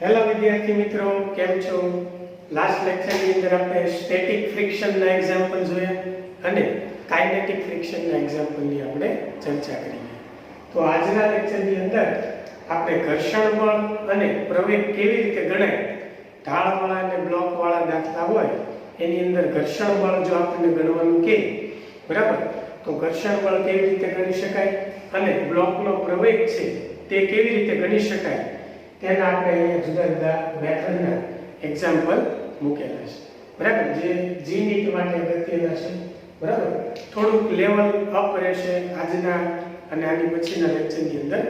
Hello વિદ્યાર્થી મિત્રો, કેમ છો? લાસ્ટ લેક્ચરની અંદર આપણે સ્ટેટિક ફ્રિક્શનના એક્ઝામ્પલ જોયા અને કાઇનેટિક ફ્રિક્શનના એક્ઝામ્પલની આપણે ચર્ચા કરી. તો આજના લેક્ચરની અંદર આપણે ઘર્ષણ બળ અને પ્રવેગ કેવી રીતે ગણાય, ઢાળવાળા અને બ્લોકવાળા દાખલા હોય એની અંદર ઘર્ષણ બળ જો આપણને ગણવાનું કહે, બરાબર, તો ઘર્ષણ બળ કેવી રીતે ગણી શકાય અને બ્લોકનો પ્રવેગ છે તે કેવી રીતે ગણી શકાય તેના આપણે અહીંયા જુદા જુદા મેથડના એક્ઝામ્પલ મૂકેલા છે, બરાબર, જે જીનીટ માટે અગત્યના છે. બરાબર, થોડુંક લેવલ અપ રહેશે આજના અને આની પછીના લેક્ચરની અંદર,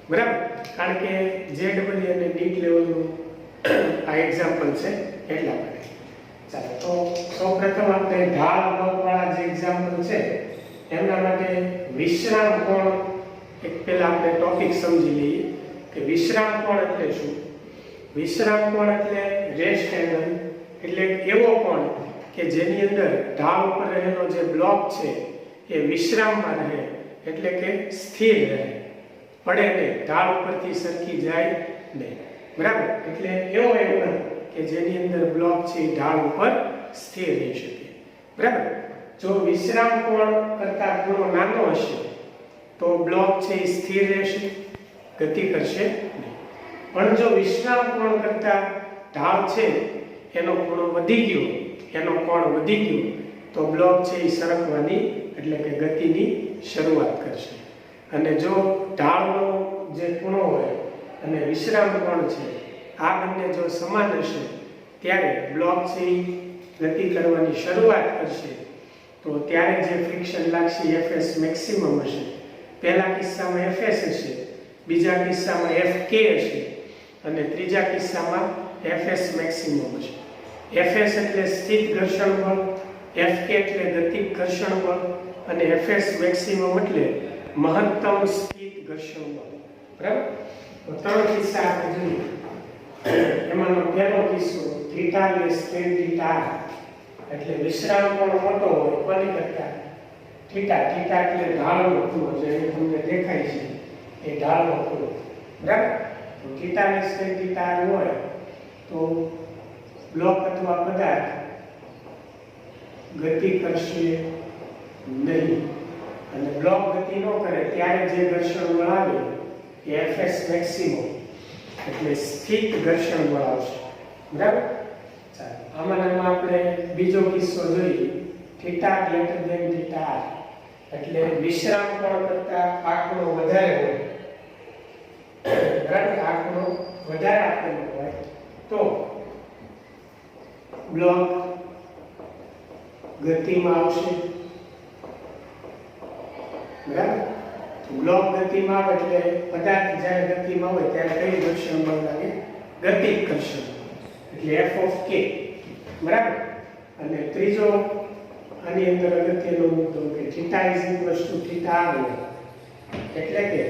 બરાબર, કારણ કે જેડબલ્યુ અને નીટ લેવલનું આ એક્ઝામ્પલ છે એટલા માટે. ચાલો, તો સૌપ્રથમ આપણે ઢાળ બ્લોકવાળા જે એક્ઝામ્પલ છે એમના માટે વિશ્રામ કોણ એક પહેલા આપણે ટોપિક સમજી લઈએ કે વિશ્રામ કોણ એટલે શું. વિશ્રામ કોણ એટલે રેસ્ટ એંગલ, એટલે એવો કોણ કે જેની અંદર ઢાળ ઉપર રહેલો જે બ્લોક છે એ વિશ્રામમાં રહે, એટલે કે સ્થિર રહે, પડે નહીં, ઢાળ ઉપરથી સરકી જાય નહીં, બરાબર. એટલે એવો એંગલ કે જેની અંદર બ્લોક છે એ ઢાળ ઉપર સ્થિર રહી શકે, બરાબર. જો વિશ્રામ કોણ કરતા ખૂણો નાનો હશે તો બ્લોક છે એ સ્થિર રહેશે, ગતિ કરશે નહીં. પણ જો વિશ્રામ કોણ કરતા ઢાળ છે એનો ખૂણો વધી ગયો, એનો કોણ વધી ગયો, તો બ્લોક છે એ સરકવાની એટલે કે ગતિની શરૂઆત કરશે. અને જો ઢાળનો જે ખૂણો હોય અને વિશ્રામ કોણ છે આ બંને જો સમાન હશે ત્યારે બ્લોક છે એ ગતિ કરવાની શરૂઆત કરશે. તો ત્યારે જે ફ્રિક્શન લાગશે Fs મેક્સિમમ હશે. પહેલા કિસ્સામાં Fs હશે, બીજા કિસ્સામાં Fk હશે અને ત્રીજા કિસ્સામાં Fs મેક્સિમમ હશે. Fs એટલે સ્થિત ઘર્ષણ બળ, Fk એટલે ગતિક ઘર્ષણ બળ અને Fs મેક્સિમમ એટલે મહત્તમ સ્થિત ઘર્ષણ બળ, બરાબર. તો ત્રણ કિસ્સા આપણે જોઈએ. એમાંનો પહેલો કિસ્સો થીટા લેસ ધેન થીટા, એટલે વિશ્રામ કોણ મોટો હોય કોની કરતા થીટા. થીટા એટલે ઢાળનો ખૂણો, જે તમને દેખાય છે એ ઢાળનો ખૂણો, બરાબર. તો થીટા લેસ ધેન થીટા હોય તો બ્લોક અથવા પદાર્થ ગતિ કરશે નહીં, અને બ્લોક ગતિ ન કરે ત્યારે જે ઘર્ષણ બળ આવે એ Fs મેક્સિમમ એટલે સ્થિત ઘર્ષણ બળ આવશે, બરાબર. ચાલો, આમાં આપણે બીજો કિસ્સો જોઈએ. થીટા ગ્રેટર ધેન થીટા, એટલે વિશ્રામ કોણ કરતા આ ખૂણો વધારે હોય, બરાબર, આ ખૂણો વધારે આપેલો હોય તો બ્લોક ગતિમાં આવશે, બરાબર. બ્લોક ગતિમાં આવે એટલે પદાર્થ જ્યારે ગતિમાં હોય ત્યારે કઈ ઘર્ષણ બળ લાગે? ગતિક ઘર્ષણ, એટલે F of k, બરાબર. અને ત્રીજો આની અંદર અગત્યનો મુદ્દો કે theta is equals to theta r હોય, એટલે કે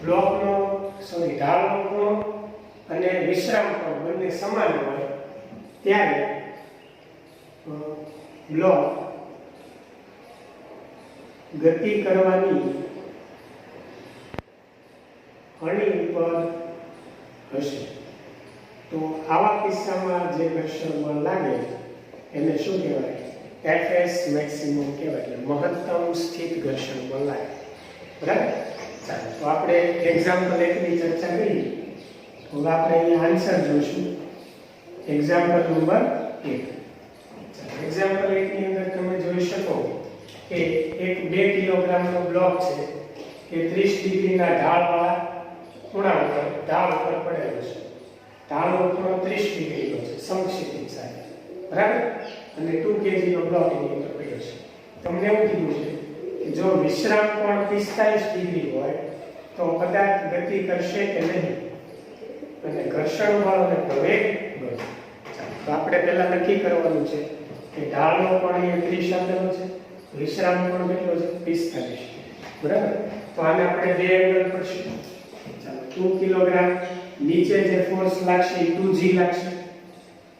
બ્લોકનો ઢાળનો ખૂણો અને વિશ્રામ કોણ બંને સમાન હોય ત્યારે બ્લોક ગતિ કરવાની અણી ઉપર હશે. તો આવા કિસ્સામાં જે ઘર્ષણ બળ લાગે એને શું કહેવાય? Fs મેક્સિમમ કહેવાય, એટલે મહત્તમ સ્થિત ઘર્ષણ બળ લાગે, બરાબર. ચાલો, તો આપણે એક્ઝામ્પલ 1 ની ચર્ચા કરી, તો આપણે અહીંયા આન્સર જોઈશું. Example number 1. એક્ઝામ્પલ 1 ની અંદર તમે જોઈ શકો કે એક 2 કિલોગ્રામનો બ્લોક છે કે 30 ડિગ્રીના ઢાળવાળા ખૂણા ઉપર ઢાળ ઉપર પડેલો છે. ઢાળનો ખૂણો 30 ડિગ્રીનો છે સમક્ષિતિજ સાથે, બરાબર. અને 2 kgનો બ્લોક એની અંદર પડ્યો છે. તમને એવું કીધું છે કે જો વિશ્રામ કોણ 45 ડિગ્રી હોય તો પદાર્થ ગતિ કરશે કે નહીં, અને ઘર્ષણ બળ અને પ્રવેગ બળ. તો આપણે પહેલા નક્કી કરવાનું છે કે ઢાળનો કોણ અહીંયા 30 આપેલો છે, વિશ્રામ કોણ કેટલો છે? 45, બરાબર. તો આને આપણે બે એંગલ પડશે. ચાલો, 2 કિલોગ્રામ નીચે જે ફોર્સ લાગશે એ 2g લાગશે.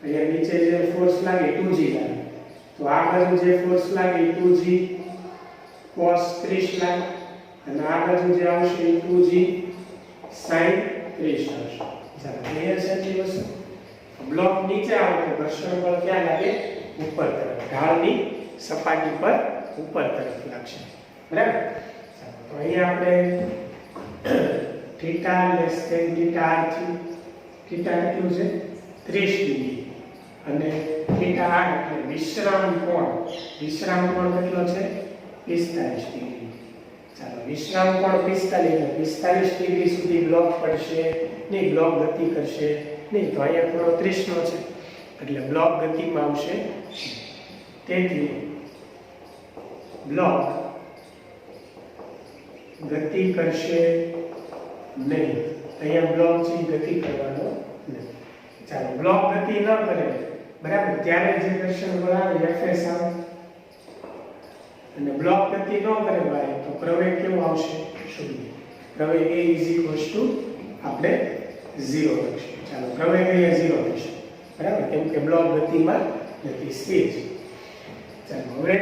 અહીંયા નીચે જે ફોર્સ લાગે 2g લાગે, તો આ બાજુ જે ફોર્સ લાગે એ 2g cos 30 લાગે, અને આ બાજુ જે આવશે એ 2g sin 30 આવશે, ચાલો ક્લિયર છે એટલી વસ્તુ. બ્લોક નીચે આવે તો ઘર્ષણ બળ ક્યાં લાગે? ઉપર તરફ, ઢાળની સપાટી પર ઉપર તરફ લાગશે. બરાબર. ચાલો તો અહીંયા આપણે theta less than theta r થી થીટા કેટલું છે? 30 ડિગ્રી અને થીટા r એટલે વિશ્રામ કોણ. વિશ્રામ કોણ કેટલો છે? 45 ડિગ્રી. ચાલો વિશ્રામ કોણ 45 ડિગ્રી સુધી બ્લોક પડશે નહીં, બ્લોક ગતિ કરશે નહીં. તો અહીંયા ખૂણો 30 નો છે એટલે બ્લોક ગતિમાં આવશે. તેથી બ્લોક ગતિ કરશે નહીં. અહીંયા બ્લોક છે ગતિ કરવાનો નથી. ચાલો બ્લોક ગતિ ન કરે બરાબર ત્યારે જે ઘર્ષણ બળ આવે Fs આવે અને બ્લોક ગતિ ન કરે ભાઈ તો પ્રવેગ કેવો આવશે? શૂન્ય. પ્રવેગ A આપણે 0 લખીશું. ચાલો પ્રવેગ અહીંયા 0 થશે બરાબર, કેમ કે બ્લોક ગતિમાં નથી, સ્થિર છે. ચાલો હવે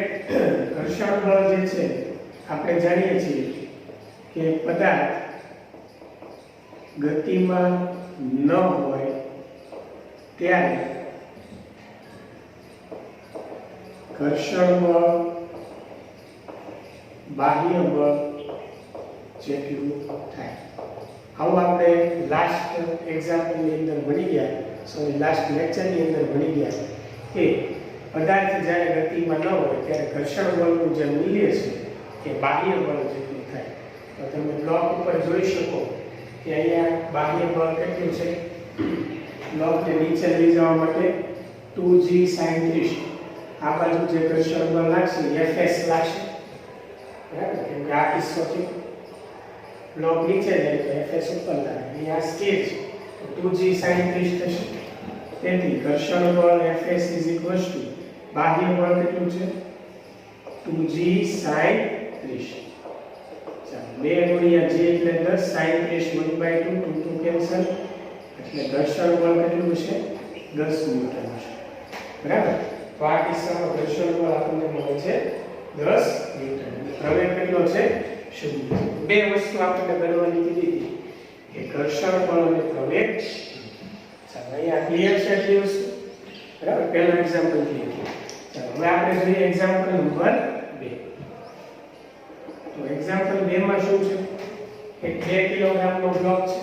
ઘર્ષણ બળ જે છે આપણે જાણીએ છીએ કે પદાર્થ ગતિમાં ન હોય ત્યારે ઘર્ષણ બળ બાહ્ય બળ જેટલું થાય. આવું આપણે લાસ્ટ એક્ઝામ્પલની અંદર ભણી ગયા, સોરી લાસ્ટ લેક્ચરની અંદર ભણી ગયા કે પદાર્થ જ્યારે ગતિમાં ન હોય ત્યારે ઘર્ષણ બળનું જે મૂલ્ય છે એ બાહ્ય બળ જેટલું થાય. તો તમે બ્લોક ઉપર જોઈ શકો કે અહીંયા બાહ્ય બળ કેટલું છે? બ્લોકને નીચે લઈ જવા માટે 2g sin 30. આ બાજુ જે ઘર્ષણ બળ લાગશે Fs લાગશે બરાબર, કેમ કે આ કિસ્સાથી બ્લોક નીચે જાય તો Fs ઉપર લાગે. અહીંયા સ્થિર છે તો 2g sin 30 થશે. તેથી ઘર્ષણ બળ Fs બાહ્ય બળ કેટલું છે? 2g sin 30. ચાલો 2 ગુણ્યા g એટલે 10 sin 30 1/2 2 કેન્સલ એટલે ઘર્ષણ બળ કેટલું છે? 10 ન્યૂટન છે બરાબર. તો આ કિસ્સામાં ઘર્ષણ બળ આપણને મળે છે 10 ન્યૂટન. પ્રવેગ કેટલો છે? શૂન્ય. બે વસ્તુ આપણને ગણવાની કીધી હતી કે ઘર્ષણ બળ અને પ્રવેગ. ચાલો અહીંયા ક્લિયર છે એટલી વસ્તુ બરાબર. પહેલો એક્ઝામ્પલ ક્લિયર. ચાલો હવે આપણે જોઈએ એક્ઝામ્પલ નંબર 2. તો એક્ઝામ્પલ 2 માં શું છે? એક 2 કિલોગ્રામનો બ્લોક છે,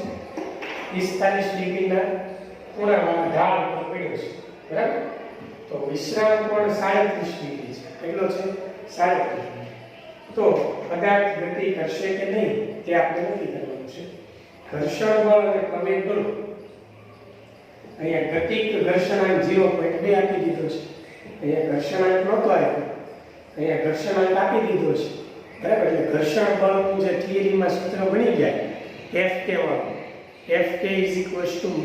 45 ડિગ્રીના ખૂણામાં ઢાળ ઉપર પડ્યો છે બરાબર. તો વિશ્રામ કોણ 37 ડિગ્રી છે. કેટલો છે? 37. તો પદાર્થ ગતિ કરશે કે નહીં તે આપણે નક્કી કરવાનું છે. ઘર્ષણ બળ અને પ્રવેગ બળ અહીંયા ગતિક ઘર્ષણાંક 0.2 આપી દીધો છે. અહીંયા ઘર્ષણાંક નહોતો આપ્યો, અહીંયા ઘર્ષણાંક આપી દીધો છે બરાબર. એટલે ઘર્ષણ બળનું જે થિયરીમાં સૂત્ર બની જાય Fk વાળું, Fk =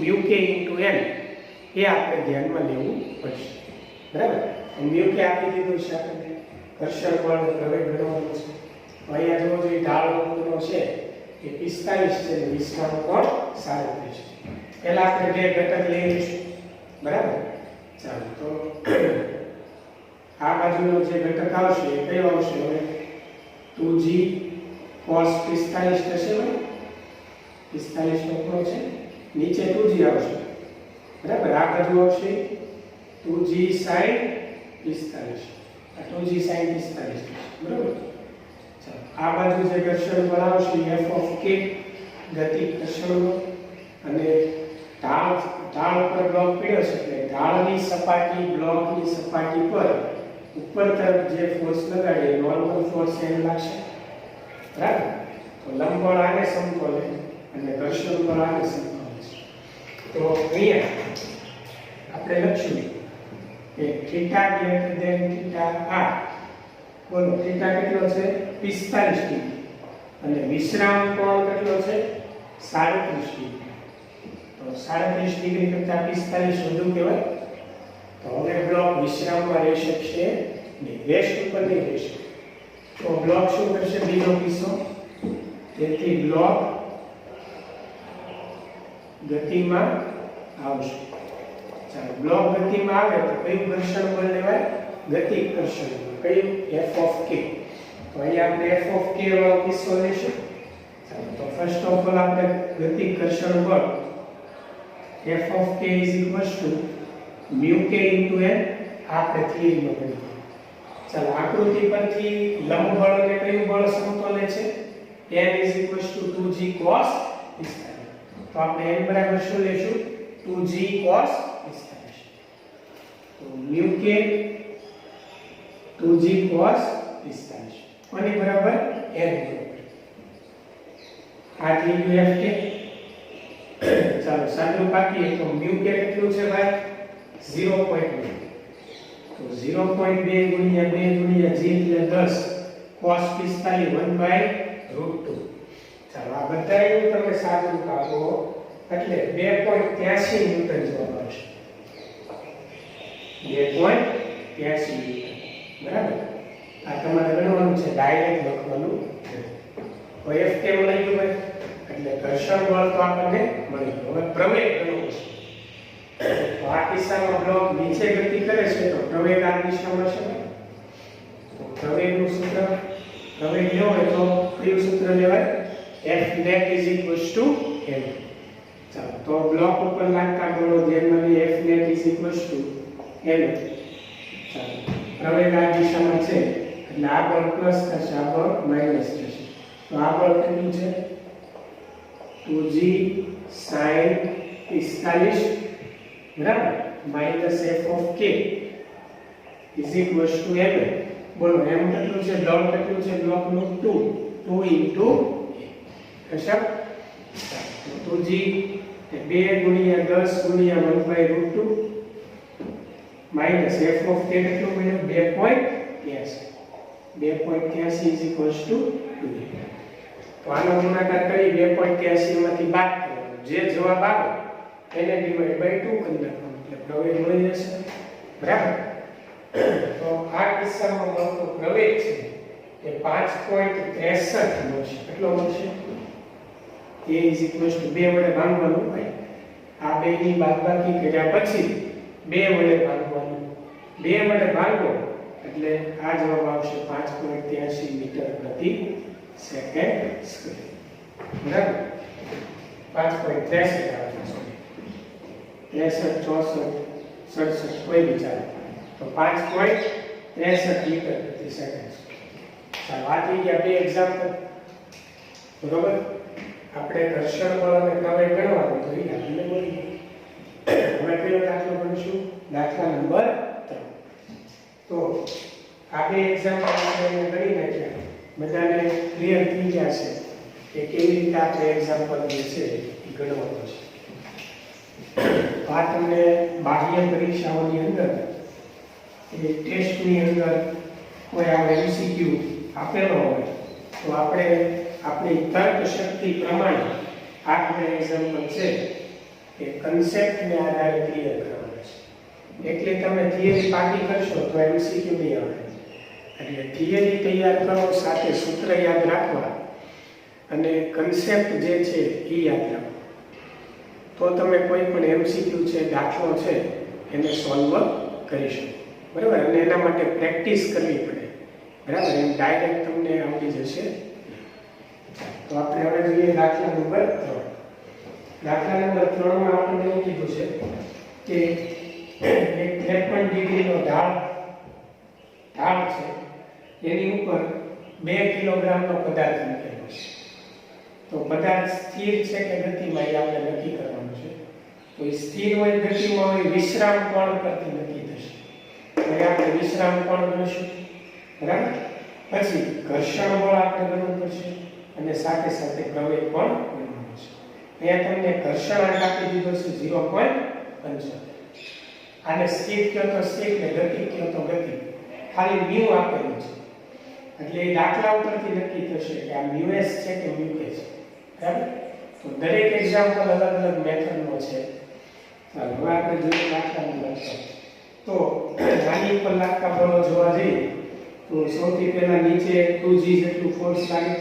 μk × n, એ આપણે ધ્યાનમાં લેવું પડશે બરાબર. μk આપી દીધું છે આપણે, ઘર્ષણ બળ અને પ્રવેગ ગણવાનું છે. અહીંયા જો જે ઢાળનો ખૂણો છે એ 45 છે અને વિશ્રામ કોણ 37 છે. પહેલા આપણે બે ઘટક લઈ લઈશું બરાબર. ચાલો તો આ બાજુનો જે ઘટક આવશે એ કયો આવશે? હવે 2g cos 45 થશે ને, 45 નો ખૂણો છે, નીચે 2g આવશે બરાબર. આ બાજુ આવશે 2g sin 45, આ 2g sin 45 બરાબર. ચાલો આ બાજુ જે ઘર્ષણ બળ આવશે f of k ગતિ ઘર્ષણ બળ અને ઢાળ પર બ્લોક પડ્યો છે એટલે ઢાળની સપાટી બ્લોકની સપાટી પર ઉપર તરફ જે ફોર્સ લગાડીએ નોર્મલ ફોર્સ એમ લાગશે બરાબર. તો લંબબળ આને સમતોલે અને ઘર્ષણ બળ આને સમતોલે છે. તો અહીંયા આપણે લખશું કે theta greater than theta r. બોલો થીટા કેટલો છે? 45 ડિગ્રી અને વિશ્રામ કોણ કેટલો છે? 37 ડિગ્રી. તો 37 ડિગ્રી કરતા 45 વધુ કહેવાય. તો હવે બ્લોક વિશ્રામમાં રહી શકશે નહીં, રેસ્ટ ઉપર નહીં રહી શકે. તો બ્લોક શું કરશે? બીજો કિસ્સો. તેથી બ્લોક ગતિમાં આવશે. ચાલો બ્લોક ગતિમાં આવે તો કયું ઘર્ષણ બળ લેવાય? ગતિક ઘર્ષણ બળ. કયું? f of k. તો અહીંયા આપણે f of k વાળો કિસ્સો લઈશું. ચાલો તો ફર્સ્ટ ઓફ ઓલ આપણે ગતિક ઘર્ષણ બળ f of k is equals to mu k into n આપણે થિયરીમાં ભણ્યું. ચાલો આકૃતિ પરથી લંબબળ અને કયું બળ સમતોલે છે n is equals to 2g cos પિસ્તાલીસ. તો આપણે n બરાબર શું લેશું 2g cos પિસ્તાલીસ. તો mu k 2g cos પિસ્તાલીસ કોની બરાબર n બરાબર આ થઈ ગયું f k. ચાલો સાદું કાઢીએ તો mu k કેટલું છે ભાઈ 0.2. તો 0.2 ગુણ્યા 2 ગુણ્યા g એટલે 10 cos 45 1/√2. ચાલો આ બધાયનું તમે સાદું કાઢો એટલે 2.83 ન્યૂટન જવાબ આવશે. 2.83 ન્યૂટન બરાબર. આ તમારે ગણવાનું છે ડાયરેક્ટ લખવાનું છે. તો f કે મળી ગયું ભાઈ એટલે ઘર્ષણ બળ તો આપણને મળી ગયું. હવે પ્રવેગ ગણવું છે. તો આ કિસ્સામાં બ્લોક નીચે ગતિ કરે છે તો પ્રવેગ આ દિશામાં છે. તો પ્રવેગનું સૂત્ર પ્રવેગ લેવો હોય તો કયું સૂત્ર લેવાય f net is equals to m. ચાલો તો બ્લોક ઉપર લાગતા બળો ધ્યાનમાં લઈએ f net is equals to m. ચાલો પ્રવેગ આ દિશામાં છે એટલે આ બળ પ્લસ થશે આ બળ માઈનસ થશે. તો આ બળ કેટલું છે 2g sin 45 બરાબર minus f of k is equals to m. બોલો m કેટલું છે દળ કેટલું છે બ્લોકનું 2 into હશે 2g એ 2 ગુણ્યા 10 ગુણ્યા 1/√2 માઈનસ f of k કેટલું મળ્યું 2.83 is equals to 2. તો આનો ગુણાકાર કરી 2.83 માંથી બાદ કરવાનો જે જવાબ આવે એને ડિવાઇડ બાય 2 કરી નાખવાનું એટલે પ્રવેગ મળી જશે બરાબર. તો આ કિસ્સામાં મળતો પ્રવેગ છે એ 5.63 મળશે. કેટલો મળશે a is equals to 2 વડે ભાગવાનું ભાઈ આ બે ની બાદબાકી કર્યા પછી 2 વડે ભાગવાનું 2 વડે ભાગો એટલે આ જવાબ આવશે 5.83 મીટર પ્રતિ સેકન્ડ સ્ક્વેર બરાબર. 5.63 આવે છે 63 64 67 કોઈ બી ચાલે તો 5.63 મીટર પ્રતિ સેકન્ડ. ચાલો આ થઈ ગયા બે એક્ઝામ્પલ બરોબર. આપણે ઘર્ષણ બળ અને પ્રવેગ ગણવાનું તો એ આપણને મળી ગયું. હવે કયો દાખલો ગણીશું દાખલા નંબર 3. તો આ બે એક્ઝામ્પલ આપણે ગણી નાખ્યા બધાને ક્લિયર થઈ ગયા છે કે કેવી રીતે આપણે એક્ઝામ્પલ જે છે એ ગણવાનું છે. આ તમને બાહ્ય પરીક્ષાઓની અંદર એ ટેસ્ટની અંદર કોઈ આપણે એમસીક્યુ આપેલો હોય તો આપણે આપણી તર્ક શક્તિ પ્રમાણે આ બે એક્ઝામ્પલ છે એ કન્સેપ્ટને આધારે ક્લિયર કરવાના છે. એટલે તમે થિયરી પાકી કરશો તો એમસીક્યુ નહીં આવે. એટલે થિયરી તૈયાર કરો સાથે સૂત્ર યાદ રાખવા અને કન્સેપ્ટ જે છે એ યાદ રાખો તો તમે કોઈ પણ એમસીક્યુ છે દાખલો છે એને સોલ્વ કરી શકો બરાબર. અને એના માટે પ્રેક્ટિસ કરવી પડે બરાબર. એમ ડાયરેક્ટ તમને આવડી જશે. તો આપણે હવે જોઈએ દાખલા નંબર 3. દાખલા નંબર 3 માં આપણે એવું કીધું છે કે એક 53 ડિગ્રીનો ઢાળ છે એની ઉપર 2 કિલોગ્રામનો પદાર્થ મૂકેલો છે. તો પદાર્થ સ્થિર છે કે ગતિમાં એ આપણે નક્કી કરવાનું છે. તો એ સ્થિર હોય ગતિમાં હોય વિશ્રામ કોણ પરથી નક્કી થશે. તો આપણે વિશ્રામ કોણ ગણીશું બરાબર. પછી ઘર્ષણ બળ આપણે ગણવું પડશે અને સાથે સાથે પ્રવેગ પણ ગણવાનું છે. અહીંયા તમને ઘર્ષણ આંક આપી દીધો છે 0.75. આને સ્થિર કયો તો સ્થિર ને ગતિ કયો તો ગતિ. ખાલી મ્યુ આપેલું છે એટલે એ દાખલા ઉપરથી નક્કી થશે કે આ મ્યુએસ છે કે મ્યુકે છે બરાબર. તો દરેક એક્ઝામ્પલ અલગ અલગ મેથડનો છે. ચાલો હવે આપણે જોઈએ દાખલા નંબર 3. તો આની ઉપર લાગતા બળો જોવા જઈએ તો સૌથી પહેલા નીચે 2g જેટલું ફોર્સ લાગે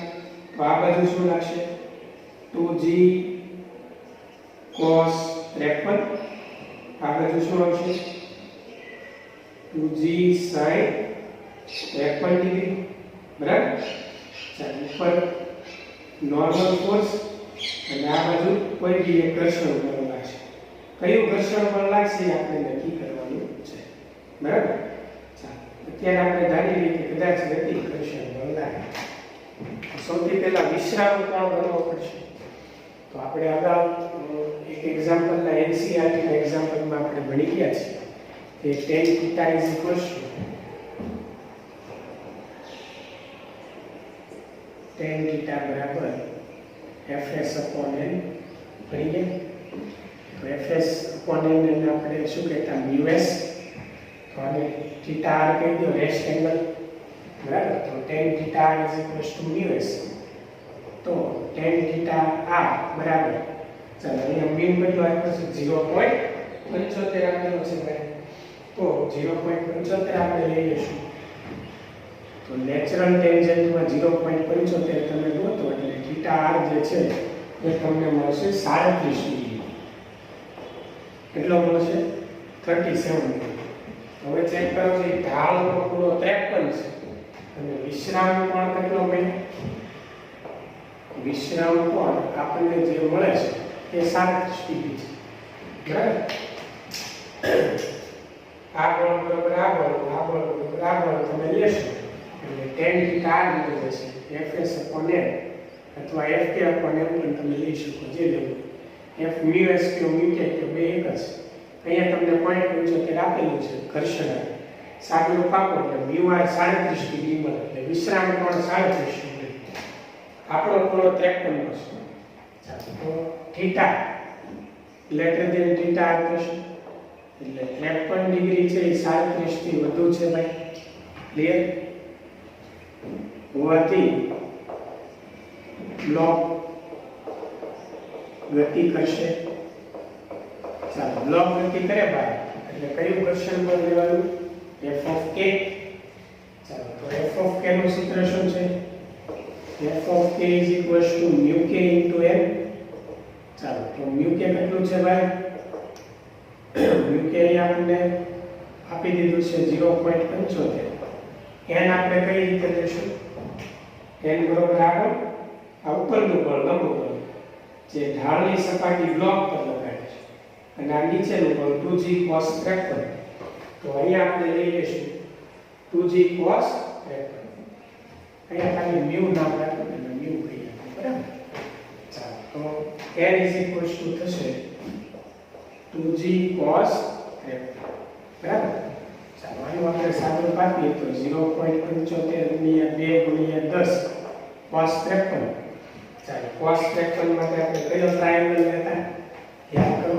તો આ બાજુ શું લાગશે 2g cos 53. આ બાજુ શું આવશે 2g sin 53 ડિગ્રી બરાબર. ચાલો ઉપર નોર્મલ ફોર્સ અને આ બાજુ કોઈ બી એક ઘર્ષણ બળ લાગશે કયું ઘર્ષણ બળ લાગશે એ આપણે નક્કી કરવાનું છે, બરાબર. ચાલો અત્યારે આપણે ધારી લઈએ કે કદાચ ગતિ ઘર્ષણ બળ લાગે. સૌથી પહેલા વિશ્રામ કોણ ગણવો પડશે. તો આપણે અગાઉ એક એક્ઝામ્પલના એનસીઆરટી ના એક્ઝામ્પલમાં આપણે ભણી ગયા છીએ કે tan θ tan θ બરાબર fs/n ભણી ગયા. તો fs/n ને આપણે શું કહેતા µs, તો આને θr કહી દો, રેસ્ટ એંગલ, બરાબર. તો tan θ µs, તો tan θ r બરાબર, ચાલો અહીંયા મ્યુ કેટલો આપ્યો છે 0.75 આપેલો છે ભાઈ. તો 0.75 આપણે લઈ લઈશું. તો નેચરલ ટેન્જન્ટમાં 0.75 તમે ગોતો એટલે θ r જે છે એ તમને મળશે 37 ડિગ્રી. કેટલો મળશે? 37 ડિગ્રી. હવે ચેક કરો કે ઢાળનો ખૂણો 53 છે અને વિશ્રામ કોણ કેટલો મળ્યો? વિશ્રામ કોણ આપણને જે મળે છે એ 37 ડિગ્રી છે, બરાબર. આ કોણ બરાબર આ કોણ તમે લેશો એટલે tan θ r લીધો છે, fs/n અથવા fk/n પણ તમે લઈ શકો, જે લેવું. f µs કે µk કે બે એક જ. અહીંયા તમને 0.75 આપેલું છે ઘર્ષણ, સાદું પાકો એટલે μr 37 ડિગ્રી મળે, એટલે વિશ્રામ કોણ 37 ડિગ્રી. આપણો ખૂણો 53 છે. ચાલો તો θ લેટર દેન θ થશે એટલે 53 ડિગ્રી છે એ 37 થી વધુ છે ભાઈ, ક્લિયર. હોવાથી બ્લોક ગતિ કરશે. ચાલો બ્લોક ગતિ કરે ભાઈ એટલે કયું ઘર્ષણ બળ લેવાનું? f of k. ચાલો તો f of k નું સૂત્ર શું છે? f of k is equals to μk into n. ચાલો તો μk કેટલું છે ભાઈ? μk આપણને આપી દીધું છે 0.75. n આપણે કઈ રીતે લેશું? n બરોબર આગળ આ ઉપરનું બળ લંબ બળ જે ઢાળની સપાટી બ્લોક પર લગાડે છે અને આ નીચેનું બળ 2g cos 53. તો અહીંયા આપણે લઈ લઈશું 2g cos 53. અહીંયા ખાલી મ્યુ નામ રાખો એટલે મ્યુ કહી આપો, બરાબર. ચાલો તો n is equals to થશે 2g cos 53, બરાબર. ચાલો આનું આપણે સાદું પાડીએ તો 0.75 ગુણ્યા 2 ગુણ્યા 10 cos 53. ચાલો cos 53 માટે આપણે કયો ટ્રાયેંગલ લેતા યાદ કરો?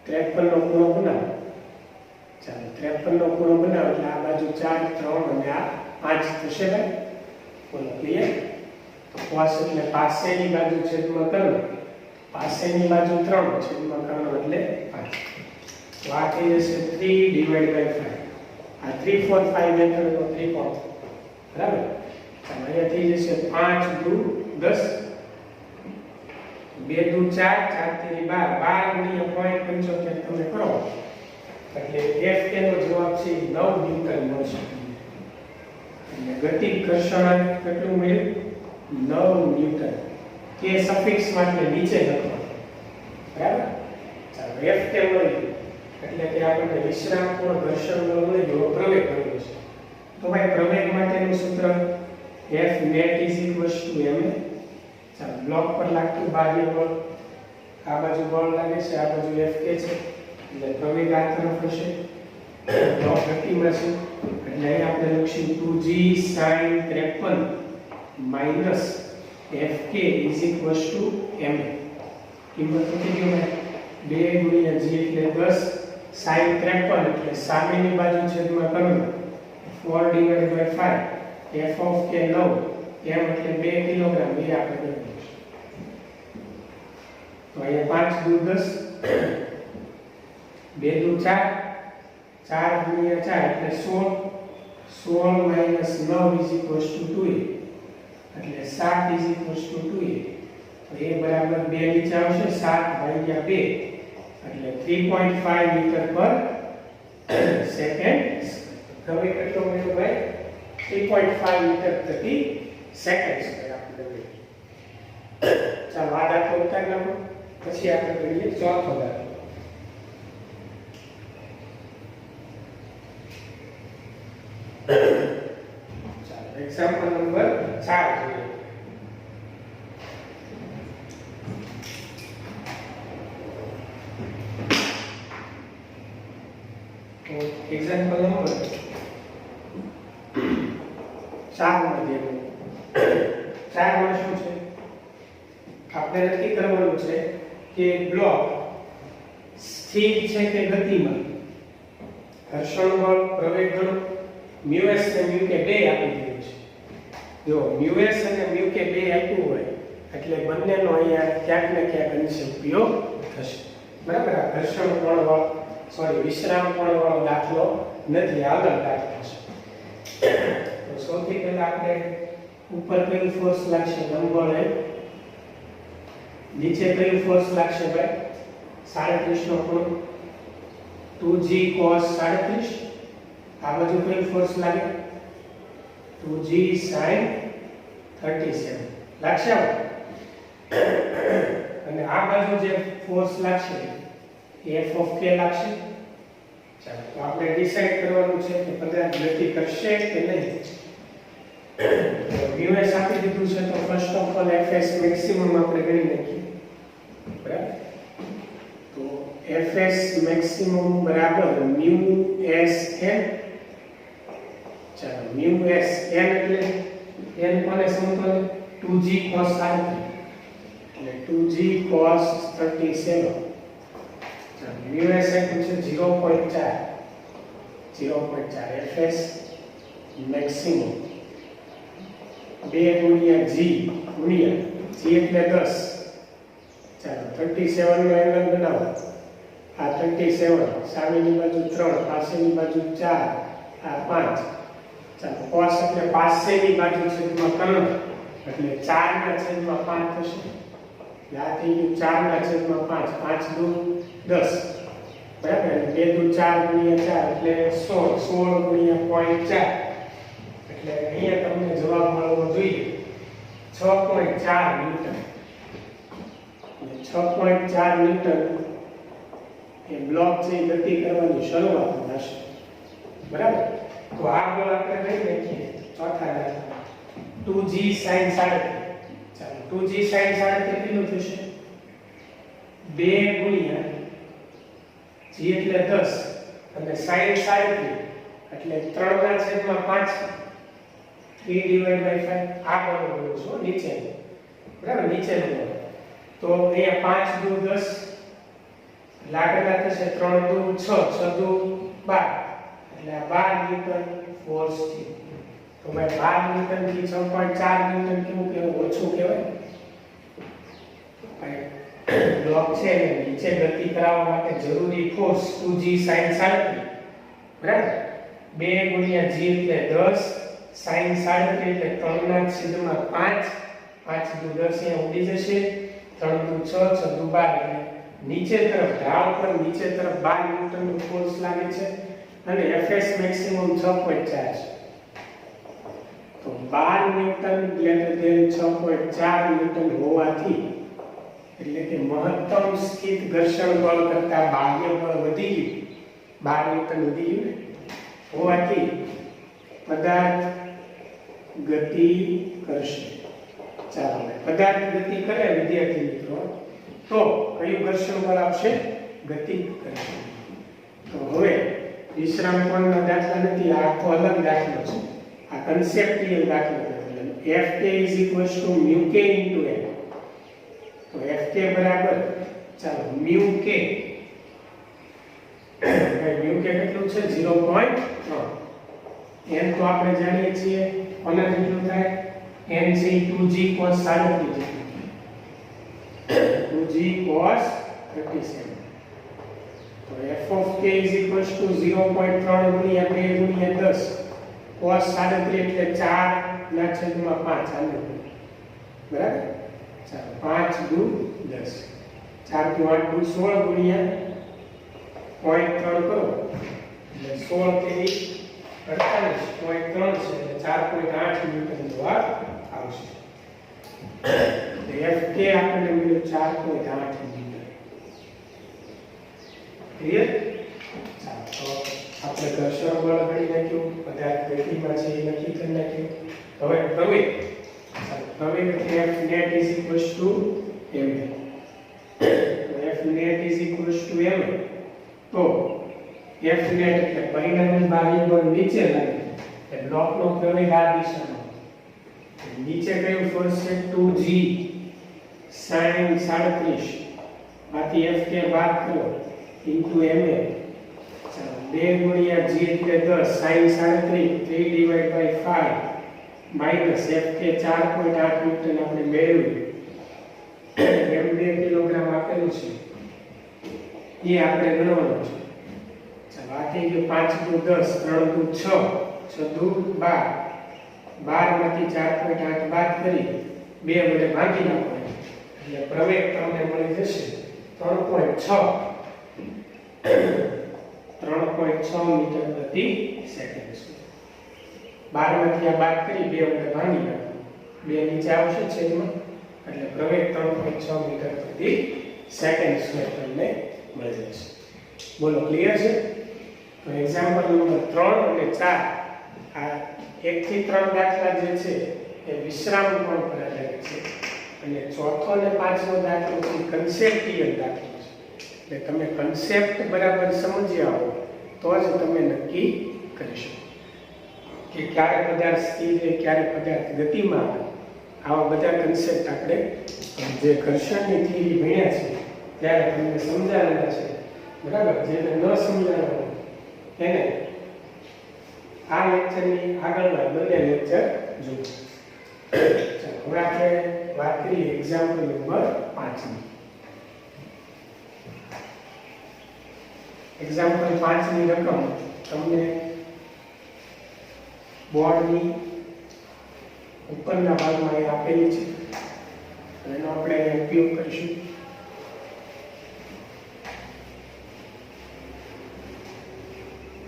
53 નો ખૂણો બનાવો. ચાલો 53 નો ખૂણો બનાવો એટલે આ બાજુ 4 3 અને આ 5 થશે ભાઈ. બોલો ક્લિયર? તો cos એટલે પાસેની બાજુ છેદમાં કર્ણ, પાસેની બાજુ 3 છેદમાં કર્ણ એટલે 5. તો આ થઈ જશે 3 ડિવાઇડ બાય 5. આ 3 4 5 મેથડ નો 3 4, બરાબર. અહીંયા થઈ જશે 5 દુ 10, 2 દુ 4, 4 થી 12, 12 ગુણ્યા 0.75 તમે કરો એટલે fk નો જવાબ છે 9 ન્યૂટન મળશે. એટલે ગતિ ઘર્ષણ કેટલું મળ્યું? 9 ન્યૂટન. કે સફિક્સ માટે નીચે લખો, બરાબર. ચાલો fk મળ્યું એટલે કે આપણને વિશ્રામ કોણ ઘર્ષણ બળ મળ્યો, પ્રવેગ મળ્યો છે. તો ભાઈ પ્રવેગ માટેનું સૂત્ર F net is equals to ma. ચાલો બ્લોક પર લાગતું બાહ્ય બળ, આ બાજુ બળ લાગે છે, આ બાજુ Fk છે એટલે પ્રવેગ આ તરફ હશે, બ્લોક ગતિમાં છે એટલે અહીં આપણે લખીશું 2g sin 53 minus Fk is equals to ma. કિંમત કેટલી ગઈ? 2 ગુણ્યા g એટલે 10 sin 53 એટલે સામેની બાજુ છેદમાં કર્ણ 4 divided by 5 f of k 9 m એટલે 2 કિલોગ્રામ એ આપણે ગણ્યું છે. તો અહીંયા 5 દુ 10 2 દુ 4 4 ગુણ્યા 4 એટલે 16 16 minus 9 is equals to 2a એટલે 7 is equals to 2a. તો a બરાબર 2 નીચે આવશે 7 ભાગ્યા 2 એટલે 3.5 મીટર પર સેકન્ડ. હવે કેટલો મળ્યો ભાઈ? 3.5 મીટર પ્રતિ સેકન્ડ આપણે. ચાલો આ દાખલો ઉતારી નાખો. પછી આપણે કરીએ ચોથો દાખલો. ચાલો એક્ઝામ્પલ નંબર 4 જોઈએ. તો એક્ઝામ્પલ નંબર 4 માં દેવું. 4 માં શું છે? આપણે નક્કી કરવાનું છે કે બ્લોક સ્થિર છે કે ગતિમાં. ઘર્ષણ બળ, પ્રવેગ બળ, μs અને μk બે આપી દીધું છે. જો μs અને μk બે આપ્યું હોય એટલે બંનેનો અહીંયા ક્યાંક ને ક્યાંક અંશે ઉપયોગ થશે. બરાબર? આ ઘર્ષણ કોણ વાળો વિશ્રામ કોણ વાળો દાખલો નથી, આગળ દાખલો છે. તો સૌથી પહેલા આપણે ઉપર કયું ફોર્સ લાગશે? લંબબળ. નીચે કયું ફોર્સ લાગશે ભાઈ? 37 નો ખૂણો 2g cos 37. આ બાજુ કયું ફોર્સ લાગે? 2g sin 37 લાગશે. અને આ બાજુ જે ફોર્સ લાગશે એ f of k લાગશે. ચાલો તો આપણે ડિસાઈડ કરવાનું છે કે પદાર્થ ગતિ કરશે કે નહીં. μs આપી દીધું છે તો first of all fs maximum આપણે ગણી નાખીએ. બરાબર? તો fs મેક્સિમમ બરાબર μsn. ચાલો μsn એટલે n કોને સમતોલ? 2g cos 37 એટલે 2g cos 37. ચાલો μs એટલે 0.4 fs મેક્સિમમ 2 ગુણ્યા g એટલે 10. ચાલો 37 નો એંગલ બનાવો. આ 37, સામેની બાજુ 3, પાસેની બાજુ 4, આ 5. ચાલો cos એટલે પાસેની બાજુ છેદમાં 3 એટલે 4 ના છેદમાં 5 થશે. આ થઈ ગયું 4 ના છેદમાં 5, 5 દુ 10. બરાબર? 2 દુ 4 ગુણ્યા 4 એટલે 16, 16 ગુણ્યા 0.4 એટલે અહીંયા તમને જવાબ મળવો જોઈએ 6.4 ન્યૂટન. 6.4 ન્યૂટન એ બ્લોક છે ગતિ કરવાની શરૂઆત થશે. બરાબર? તો આ બળ આપણે લઈ નાખીએ ચોથા દાખલા 2g sin 37. ચાલો 2g sin 37 કેટલું થશે? 2 ગુણ્યા g એટલે 10 અને sin 37 એટલે 3 ના છેદમાં 5, 3 ડિવાઇડ બાય 5. આ બળ બોલું છું નીચે. બરાબર? નીચેનું બળ. તો અહીંયા 5 દુ 10 લાગેલા થશે 3 દુ 6, 6 દુ 12 એટલે આ 12 ન્યૂટન ફોર્સ છે. તો ભાઈ 12 ન્યૂટન થી 6.4 ન્યૂટન કેવું ઓછું કહેવાય? ભાઈ બ્લોક છે ને નીચે ગતિ કરાવવા માટે જરૂરી ફોર્સ 2g sin 37. બરાબર? 2 ગુણ્યા g એટલે 10, sin 37 એટલે 3 ના છેદમાં 5, 5 દુ 10 અહીંયા ઉડી જશે. 3 દુ 6, 6 દુ 12 એટલે નીચે તરફ ઢાળ પર નીચે તરફ 12 ન્યૂટન નો ફોર્સ લાગે છે અને fs મેક્સિમમ 6.4 છે. તો 12 ન્યૂટન ગ્રેટર ધેન 6.4 ન્યૂટન હોવાથી એટલે કે મહત્તમ સ્થિત ઘર્ષણ બળ કરતા બાહ્ય બળ વધી ગયું, 12 ન્યૂટન વધી ગયું હોવાથી પદાર્થ ગતિ કરશે. ચાલો પદાર્થ ગતિ કરે વિદ્યાર્થી મિત્રો તો કયું ઘર્ષણ બળ આવશે? ગતિ કરશે. તો હવે વિશ્રામ કોણના દાખલા નથી, આ આખો અલગ દાખલો છે. આ કન્સેપ્ચ્યુઅલ દાખલો છે. Fk μk * n. તો Fk બરાબર ચાલો μk μk કેટલું છે? 0.3. n તો આપણે જાણીએ છીએ કોના જેટલું થાય? n છે 2g cos 37 2g cos 37. તો f of k = 0.3 ગુણ્યા 2 ગુણ્યા 10 cos 37 એટલે 4 ના છેદમાં 5 આને. બરાબર? ચાલો 5 દુ 10, 4 થી 8 દુ 16 ગુણ્યા 0.3 કરો એટલે 16 થી 48.3 છે એટલે 4.8 ન્યૂટન જવાબ આવશે. તો Fk આપણને મળ્યો 4.8 ન્યૂટન. ક્લિયર? ચાલો તો આપણે ઘર્ષણ બળ ગણી નાખ્યું, પદાર્થ ગતિમાં છે એ નક્કી કરી નાખ્યું. હવે પ્રવેગ, પ્રવેગ F net is equals to ma. F net is equals to ma. તો F net એટલે પરિણામી બાહ્ય બળ નીચે લાગે એટલે બ્લોકનો પ્રવેગ આ દિશામાં. નીચે કયું ફોર્સ છે 2g sin 37 માંથી F કે બાદ કરો into ma. ચાલો 2 ગુણ્યા g એટલે 10 sin 37 3 divided by 5 minus F કે 4.8 ન્યૂટન આપણે મેળવ્યું. m 2 કિલોગ્રામ આપેલું છે એ આપણે ગણવાનું છે. ચાલો આ થઈ ગયું 5 દુ 10 3 દુ 6 6 દુ 12 12 માંથી 4.8 બાદ કરી 2 વડે ભાગી નાખો એટલે પ્રવેગ તમને મળી જશે 3.6 મીટર પ્રતિ સેકન્ડ. 12 માંથી આ બાદ કરી 2 વડે ભાગી નાખો 2 નીચે આવશે છેદમાં એટલે પ્રવેગ 3.6 મીટર પ્રતિ સેકન્ડ સ્ક્વેર તમને મળી જશે. બોલો ક્લિયર છે? તો એક્ઝામ્પલ નંબર 3 અને 4 આ 1 થી 3 દાખલા જે છે એ વિશ્રામ કોણ પર આધારિત છે અને ચોથો અને પાંચમો દાખલો છે કન્સેપ્ટિયલ દાખલો છે. એટલે તમે કન્સેપ્ટ બરાબર સમજ્યા હો તો જ તમે નક્કી કરી શકો કે ક્યારે પદાર્થ સ્થિર છે ક્યારે પદાર્થ ગતિમાં આવે. આવા બધા કન્સેપ્ટ આપણે જે ઘર્ષણની થિયરી ભણ્યા છે ત્યારે તમને સમજાવેલા છે. બરાબર? જેને ન સમજાવ્યા હોય એને આ લેક્ચરની આગળના બંને લેક્ચર જુઓ. ચાલો હવે આપણે વાત કરીએ એક્ઝામ્પલ નંબર 5 ની. એક્ઝામ્પલ 5 ની રકમ તમને બોર્ડની ઉપરના ભાગમાં એ આપેલી છે એનો આપણે ઉપયોગ કરીશું.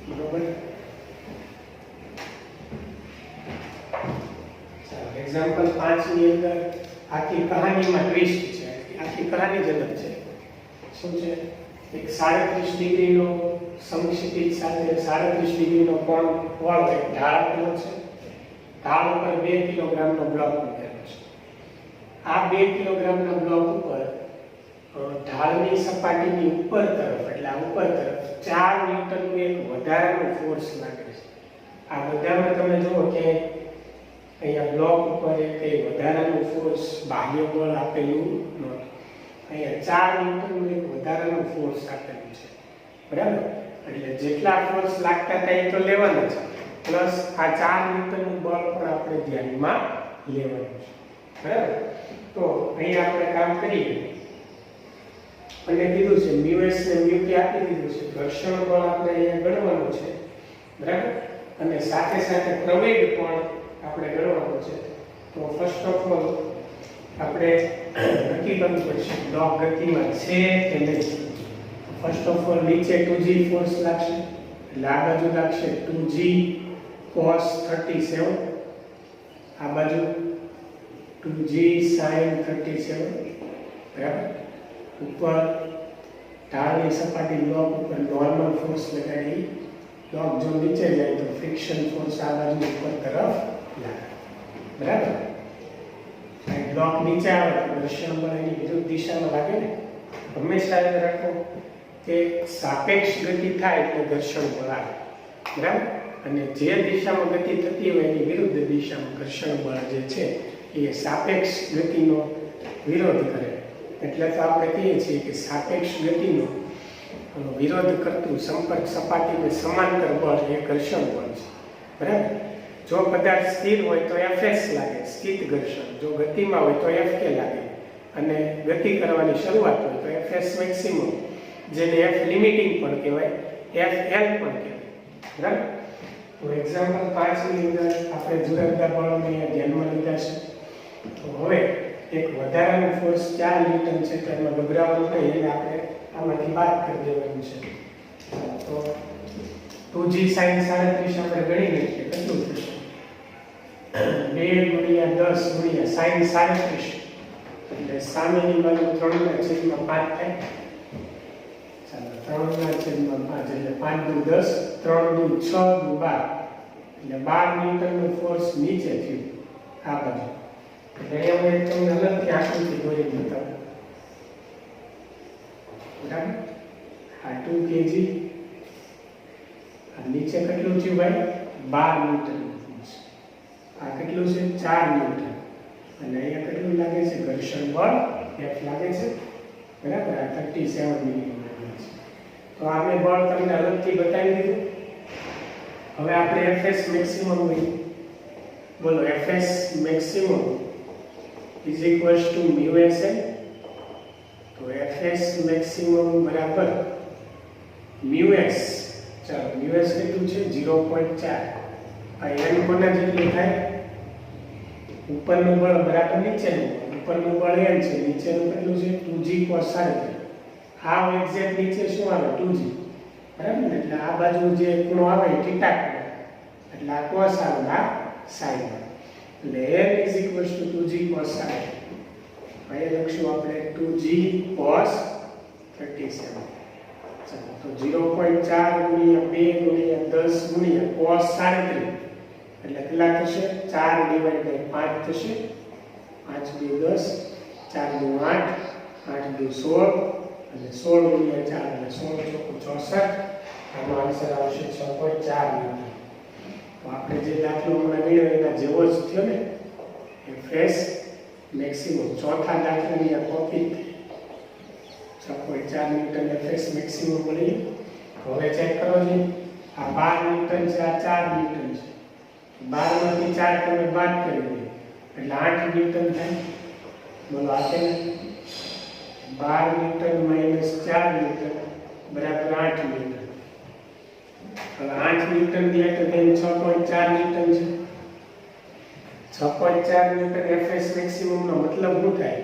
બરોબર? એક્ઝામ્પલ 5 ની અંદર આખી કહાનીમાં ટ્વિસ્ટ છે. આખી કહાની જ અલગ છે. શું છે? એક 37 ડિગ્રીનો સમક્ષિતિજ સાથે 37 ડિગ્રીનો કોણ વાળો એક ઢાળ આપેલો છે. ઢાળ ઉપર 2 કિલોગ્રામનો બ્લોક મૂકેલો છે. આ 2 કિલોગ્રામના બ્લોક ઉપર ઢાળની સપાટીની ઉપર તરફ એટલે આ ઉપર તરફ 4 ન્યૂટનનું એક વધારાનો ફોર્સ લાગે છે. આ બધામાં તમે જુઓ કે અહીંયા બ્લોક ઉપર એક વધારાનું ફોર્સ બાહ્ય બળ આપેલું નહોતું. અહીંયા 4 ન્યૂટનનું એક વધારાનું ફોર્સ આપેલું છે. બરાબર? એટલે જેટલા ફોર્સ લાગતા હતા એ તો લેવાના છે પ્લસ આ 4 ન્યૂટનનું બળ પણ આપણે ધ્યાનમાં લેવાનું છે. બરાબર? તો અહીંયા આપણે કામ કરીએ અને કીધું છે μs ને μp આપી દીધું છે. ઘર્ષણ બળ આપણે અહીંયા ગણવાનું છે. બરાબર? અને સાથે સાથે પ્રવેગ પણ આપણે ગણવાનો છે. તો ફર્સ્ટ ઓફ ઓલ આપણે નક્કી કરવું પડશે બ્લોક ગતિમાં છે કે નહીં. ફર્સ્ટ ઓફ ઓલ નીચે 2g ફોર્સ લાગશે એટલે આ બાજુ લાગશે 2g cos 37 આ બાજુ 2g sin 37. બરાબર? ઉપર ઢાળની સપાટી બ્લોક ઉપર નોર્મલ ફોર્સ લગાડી બ્લોક જો નીચે જાય તો ફ્રિક્શન ફોર્સ આ બાજુ ઉપર તરફ લાગે. બરાબર? આ બ્લોક નીચે આવે તો ઘર્ષણ બળ એની વિરુદ્ધ દિશામાં લાગે ને. હંમેશા યાદ રાખો કે સાપેક્ષ ગતિ થાય એટલે ઘર્ષણ બળ આવે. બરાબર? અને જે દિશામાં ગતિ થતી હોય એની વિરુદ્ધ દિશામાં ઘર્ષણ બળ જે છે એ સાપેક્ષ ગતિનો વિરોધ કરે. એટલે તો આપણે કહીએ છીએ કે સાપેક્ષ ગતિનો વિરોધ કરતું સંપર્ક સપાટીને સમાંતર બળ એ ઘર્ષણ બળ છે. બરાબર? જો પદાર્થ સ્થિર હોય તો Fs લાગે સ્થિત ઘર્ષણ. જો ગતિમાં હોય તો Fk લાગે અને ગતિ કરવાની શરૂઆત હોય તો Fs મેક્સિમમ જેને F લિમિટિંગ પણ કહેવાય Fl પણ કહેવાય. બરાબર? તો એક્ઝામ્પલ 5 ની અંદર આપણે જુદા જુદા બળોને ધ્યાનમાં લીધા છે. તો હવે એક વધારાનો ફોર્સ 4 ન્યૂટન છે તો એમાં ગભરાવાનું નહીં એટલે આપણે આમાંથી બાદ કરી દેવાનું છે. તો 2g sin 37 આપણે ગણી લઈએ કેટલું થશે 2 ગુણ્યા 10 ગુણ્યા sin 37 એટલે સામેની બાજુ 3/5 થાય. ચાલો 3/5 એટલે 5 દુ 10, 3 દુ 6 દુ 12 એટલે 12 ન્યૂટનનો ફોર્સ નીચે થયો આ બાજુ. એટલે અહીંયા હું તમને અલગથી આકૃતિ દોરી બતાવું. બરાબર, આ 2 kg, આ નીચે કેટલું થયું ભાઈ? 12 ન્યૂટનનો ફોર્સ. આ કેટલું છે? 4 ન્યૂટન. અને અહીંયા કેટલું લાગે છે? ઘર્ષણ બળ F લાગે છે. બરાબર, આ 37 મિલીમીટર લાગે છે. તો આપણે બળ તમને અલગથી બતાવી દીધું. હવે આપણે Fs મેક્સિમમ લઈએ. બોલો, Fs maximum is equals to μSL. તો Fs મેક્સિમમ બરાબર μs. ચાલો, μs કેટલું છે? 0.4. આ n કોના જેટલું થાય? ઉપરનું બળ બરાબર નીચેનું. ઉપરનું બળ n છે, નીચેનું કેટલું છે? 2g cos θ. આ એક્ઝેક્ટ નીચે શું આવે? 2g. બરાબર ને? એટલે આ બાજુ જે ખૂણો આવે એ θ ખૂણો. એટલે આ cos આવે, આ sin આવે. એટલે n is equals to 2g cos θ. અહીં લખશું આપણે 2g cos 37. ચાલો, તો 0.4 ગુણ્યા 2 ગુણ્યા 10 ગુણ્યા cos 37 એટલે કેટલા થશે? 4 ડિવાઇડ બાય 5 થશે. 5 દુ 10, 4 દુ 8, 8 દુ 16 અને 16 ગુણ્યા 4 એટલે 16 ચોકુ 64. આનો આન્સર આવશે 6.4 ન્યૂટન. તો આપણે જે દાખલો હમણાં ગણ્યો એના જેવો જ થયો ને, Fs મેક્સિમમ. ચોથા દાખલાની આ કોપી 6.4 ન્યૂટન Fs મેક્સિમમ મળી. હવે ચેક કરો ਜੀ. આ 12 ન્યૂટન છે, આ 4 ન્યૂટન છે. 12 માંથી 4 તમે બાદ કરી દો એટલે 8 ન્યૂટન થાય. બોલો, આ કે 12 ન્યૂટન માઈનસ 4 ન્યૂટન બરાબર 8 ન્યૂટન. હવે 8 ન્યૂટન એટલે તેમ 6.4 ન્યૂટન છે. 6.4 ન્યૂટન Fs મેક્સિમમ નો મતલબ શું થાય?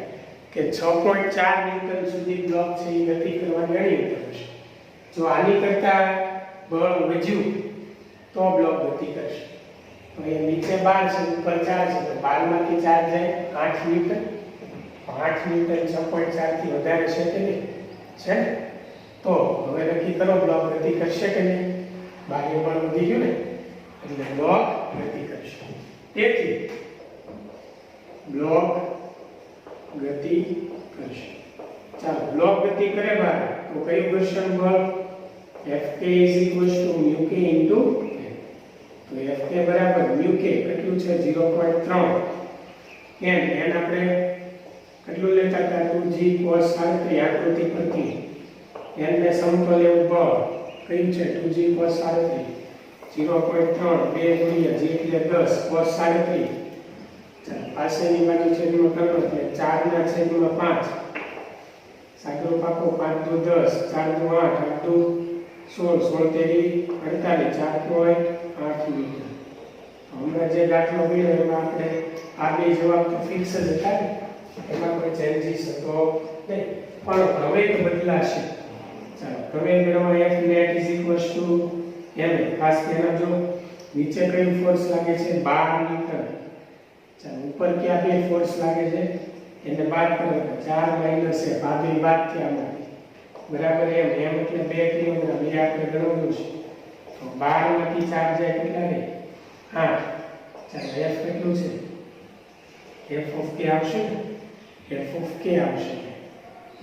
કે 6.4 ન્યૂટન સુધી બ્લોક છે એ ગતિ કરવાની અણી કરશે. જો આની કરતા બળ વધ્યું તો બ્લોક ગતિ કરશે. તો એ નીચે 12 છે, ઉપર 4 છે, તો 12 માંથી 4 જાય 8 ન્યૂટન. 8 ન્યૂટન 6.4 થી વધારે છે કે નહીં? છે. તો હવે નક્કી કરો બ્લોક ગતિ કરશે કે નહીં? બાહ્ય બળ વધી ગયું ને, એટલે બ્લોક ગતિ કરશે. તેથી બ્લોક ગતિ કરશે. ચાલો, બ્લોક ગતિ કરે બહાર તો કયું ઘર્ષણ બળ? Fk μk into તો Fk બરાબર μk કેટલું છે? 0.3. n આપણે કેટલું લેતા હતા? 2g cos 37 આકૃતિ પરથી. n ને સમતોલ એવું બળ કયું છે? 2g cos 37. 0.3 2 ગુણ્યા g એટલે 10 cos 37. ચાલો, પાસેની બાજુ છેદમાં કરો એટલે 4/5. સાગરો પાકો 5 દુ 10, 4 દુ 8, 8 દુ 16, 16 તેરી 48, 4.8 મીટર. હમણાં જે દાખલો ગયો એમાં આપણે આ બે જવાબ તો ફિક્સ જ હતા ને, એમાં કોઈ ચેન્જીસ હતો નહીં, પણ પ્રમેય બદલાશે. ચાલો, પ્રમેય મેળવવા F net is equals to m. ખાસ ધ્યાન આપજો. નીચે કઈ ફોર્સ લાગે છે? 12 ન્યૂટન. ચાલો, ઉપર ક્યાં બે ફોર્સ લાગે છે એને બાદ કરો. 4 માઈનસ F આ બે બાદ થયા આમાંથી બરાબર m. m એટલે 2 કિલોગ્રામ. એ આપણે ગણવાનું છે. તો 12 માંથી 4 જાય કેટલા રહે? 8. ચાલો, F કેટલું છે? F of k આવશે ને? F of k આવશે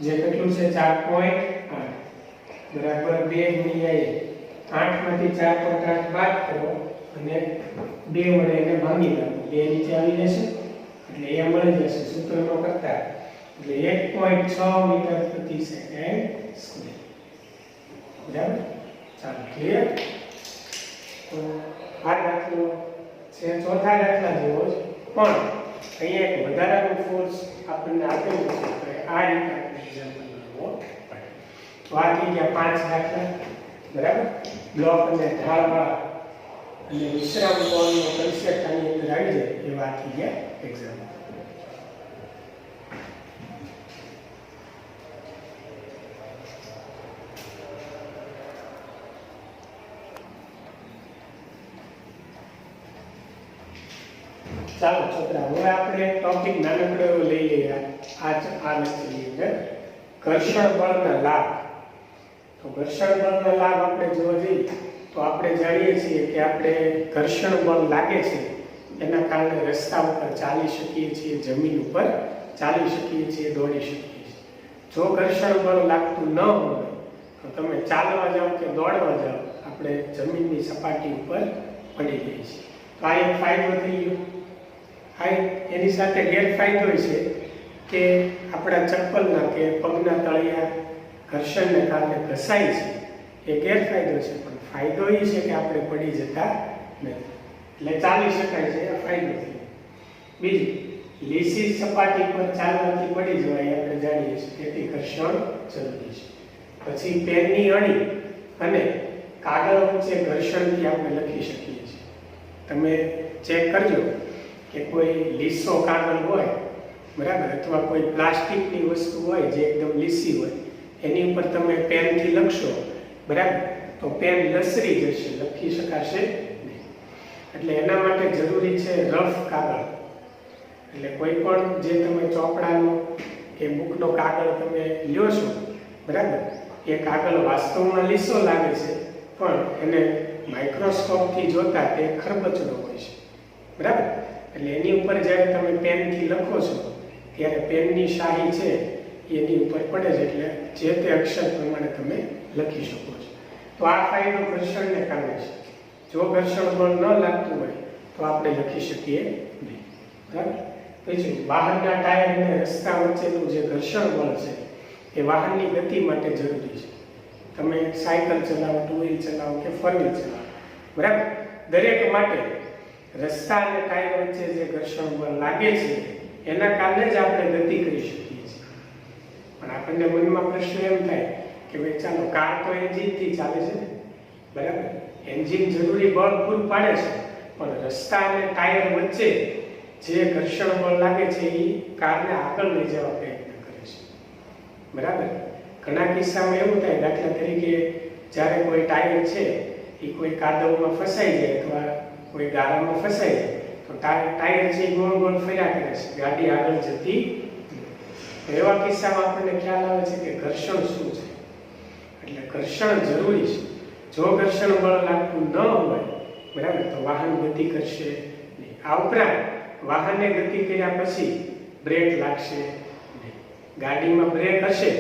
જે કેટલું છે? 4.8 બરાબર 2 ગુણ્યા 8 માંથી 4.8 બાદ કરો અને 2 વડે એને ભાંગી નાખો. 2 નીચે આવી જશે એટલે એ મળી જશે સૂત્રનો કરતા. એટલે 1.6 મીટર પ્રતિ સેકન્ડ સ્ક્વેર. બરાબર? ચાલો, ક્લિયર? તો આ દાખલો છે ચોથા દાખલા જેવો જ, પણ અહીંયા એક વધારાનો ફોર્સ આપણને આપેલો છે. તો આ રીતે આપણે એક્ઝામ્પલ લેવો પડે. તો આ થઈ ગયા 5 દાખલા. બરાબર? બ્લોક અને ઢાળવાળા અને વિશ્રામ કોણનો કન્સેપ્ટ આની અંદર આવી જાય એવા થઈ ગયા એક્ઝામ્પલ. ચાલો છોકરા, હવે આપણે ટોપિક નાનકડો એવો લઈ લઈએ આ લેક્ચરની અંદર, ઘર્ષણ બળના લાભ. તો તો ઘર્ષણ બળનો લાભ આપણે જોવા જઈએ તો આપણે જાણીએ છીએ કે આપણે ઘર્ષણ બળ લાગે છે એના કારણે રસ્તા ઉપર ચાલી શકીએ છીએ, જમીન ઉપર ચાલી શકીએ છીએ, દોડી શકીએ છીએ. જો ઘર્ષણ બળ લાગતું ન હોય તો તમે ચાલવા જાઓ કે દોડવા જાઓ, આપણે જમીનની સપાટી ઉપર પડી જઈએ છીએ. તો આ એક ફાયદો થઈ ગયો. હા, એની સાથે ગેરફાયદો છે કે આપણા ચપ્પલના કે પગના તળિયા ઘર્ષણને કારણે ઘસાય છે, એ ગેરફાયદો છે. પણ ફાયદો એ છે કે આપણે પડી જતા નથી, એટલે ચાલી શકાય છે, આ ફાયદો છે. બીજું, લીસી સપાટી પર ચાલવાથી પડી જવાય આપણે જાણીએ છીએ, તેથી ઘર્ષણ જરૂરી છે. પછી પેનની અણી અને કાગળ વચ્ચે ઘર્ષણથી આપણે લખી શકીએ છીએ. તમે ચેક કરજો કે કોઈ લીસો કાગળ હોય, બરાબર, અથવા કોઈ પ્લાસ્ટિકની વસ્તુ હોય જે એકદમ લીસી હોય, એની ઉપર તમે પેનથી લખશો, બરાબર, તો પેન લસરી જશે, લખી શકાશે નહીં. એટલે એના માટે જરૂરી છે રફ કાગળ. એટલે કોઈ પણ જે તમે ચોપડાનો કે બુકનો કાગળ તમે લ્યો છો, બરાબર, એ કાગળ વાસ્તવમાં લીસો લાગે છે, પણ એને માઇક્રોસ્કોપથી જોતા તે ખરબચડો હોય છે, બરાબર. એટલે એની ઉપર જ્યારે તમે પેનથી લખો છો ત્યારે પેનની શાહી છે એની ઉપર પડે છે, એટલે જે તે અક્ષર પ્રમાણે તમે લખી શકો છો. તો આ ફાયદો ઘર્ષણને કારણે છે. જો ઘર્ષણ બળ ન લાગતું હોય તો આપણે લખી શકીએ નહીં, બરાબર. પછી વાહનના ટાયર અને રસ્તા વચ્ચેનું જે ઘર્ષણ બળ છે એ વાહનની ગતિ માટે જરૂરી છે. તમે સાયકલ ચલાવો, ટુ વ્હીલ ચલાવો કે ફોર વ્હીલ ચલાવો, બરાબર, દરેક માટે રસ્તા અને ટાયર વચ્ચે જે ઘર્ષણ બળ લાગે છે એના કારણે જ આપણે ગતિ કરી શકીએ છીએ. પણ આપણને મનમાં પ્રશ્ન એમ થાય કે ભાઈ ચાલો, કાર તો એન્જિનથી ચાલે છે ને, બરાબર, એન્જિન જરૂરી બળ પૂરું પાડે છે, પણ રસ્તા અને ટાયર વચ્ચે જે ઘર્ષણ બળ લાગે છે એ કારને આગળ લઈ જવા પ્રયત્ન કરે છે, બરાબર. ઘણા કિસ્સામાં એવું થાય, દાખલા તરીકે જ્યારે કોઈ ટાયર છે એ કોઈ કાદવમાં ફસાઈ જાય અથવા કોઈ ગારામાં ફસાઈ જાય તો ટાયર છે ગોળ ગોળ ફર્યા કરે છે, ગાડી આગળ જતી. એવા કિસ્સામાં આપણને ખ્યાલ આવે છે કે ઘર્ષણ શું છે. એટલે ઘર્ષણ જરૂરી છે. જો ઘર્ષણ બળ લાગતું ન હોય, બરાબર, તો વાહન ગતિ કરશે નહીં. આ ઉપરાંત વાહનને ગતિ કર્યા પછી બ્રેક લાગશે નહીં. ગાડીમાં બ્રેક હશે,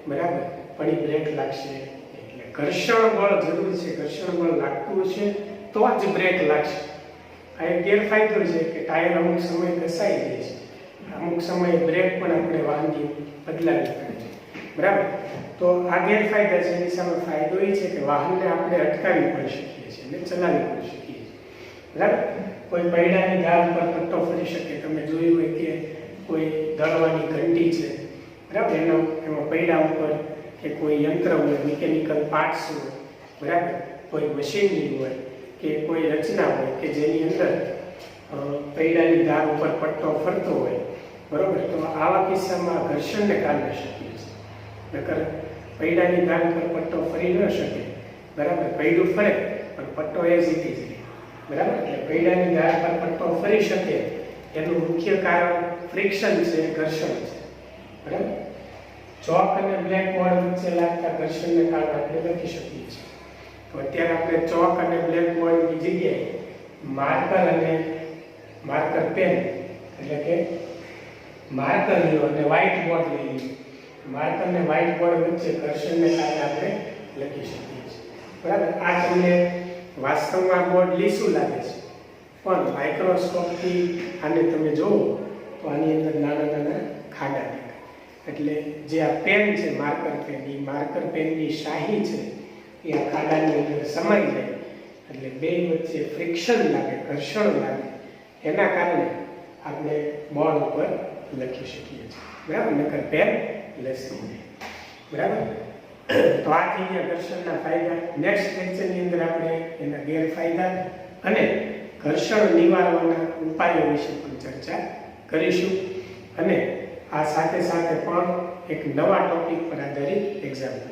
બરાબર, પણ એ બ્રેક લાગશે. એટલે ઘર્ષણ બળ જરૂરી છે. ઘર્ષણ બળ લાગતું છે તો જ બ્રેક લાગશે. આ એક ગેરફાયદો છે કે ટાયર અમુક સમય ઘસાઈ જાય છે, અમુક સમયે બ્રેક પણ આપણે વાહનની બદલાવી પડે છે, બરાબર. તો આ ગેરફાયદા છે. એની સામે ફાયદો એ છે કે વાહનને આપણે અટકાવી પણ શકીએ છીએ અને ચલાવી પણ શકીએ છીએ, બરાબર. કોઈ પૈડાની ધાર પર પટ્ટો ફરી શકે. તમે જોયું હોય કે કોઈ દળવાની ઘંટી છે, બરાબર, એમાં પૈડા ઉપર કે કોઈ યંત્ર હોય, મિકેનિકલ પાર્ટ્સ હોય, બરાબર, કોઈ મશીનરી હોય કે કોઈ રચના હોય કે જેની અંદર પૈડાની ધાર ઉપર પટ્ટો ફરતો હોય, બરાબર, તો આવા કિસ્સામાં ઘર્ષણને કારણે શક્ય છે. નકર પૈડાની ધાર પર પટ્ટો ફરી ન શકે, બરાબર, પૈડું ફરે પણ પટ્ટો એ જીતી જાય, બરાબર. એટલે પૈડાની ધાર પર પટ્ટો ફરી શકે એનું મુખ્ય કારણ ફ્રિક્શન છે, ઘર્ષણ છે, બરાબર. ચોક અને બ્લેકબોર્ડ વચ્ચે લાગતા ઘર્ષણને કારણે આપણે લખી શકીએ છીએ. તો અત્યારે આપણે ચોક અને બ્લેકબોર્ડની જગ્યાએ માર્કર પેન, એટલે કે માર્કર લ્યો અને વ્હાઇટ બોર્ડ લઈ લઈએ. માર્કર અને વ્હાઇટ બોર્ડ વચ્ચે ઘર્ષણને કારણે આપણે લખી શકીએ છીએ, બરાબર. આ તમને વાસ્તવમાં બોર્ડ લીસું લાગે છે, પણ માઇક્રોસ્કોપથી આને તમે જુઓ તો આની અંદર નાના નાના ખાડા દેખાય. એટલે જે આ પેન છે, માર્કર પેન, એ માર્કર પેનની શાહી છે એ આ ખાડાની અંદર સમાઈ જાય. એટલે બે વચ્ચે ફ્રિક્શન લાગે, ઘર્ષણ લાગે, એના કારણે આપણે બોર્ડ ઉપર લખી શકીએ છીએ, બરાબર. નકર પેન લસી જાય, બરાબર. તો આ થઈ ગયા ઘર્ષણના ફાયદા. નેક્સ્ટ લેક્ચરની અંદર આપણે એના ગેરફાયદા અને ઘર્ષણ નિવારવાના ઉપાયો વિશે પણ ચર્ચા કરીશું. અને આ સાથે સાથે પણ એક નવા ટોપિક પર આધારિત એક્ઝામ્પલ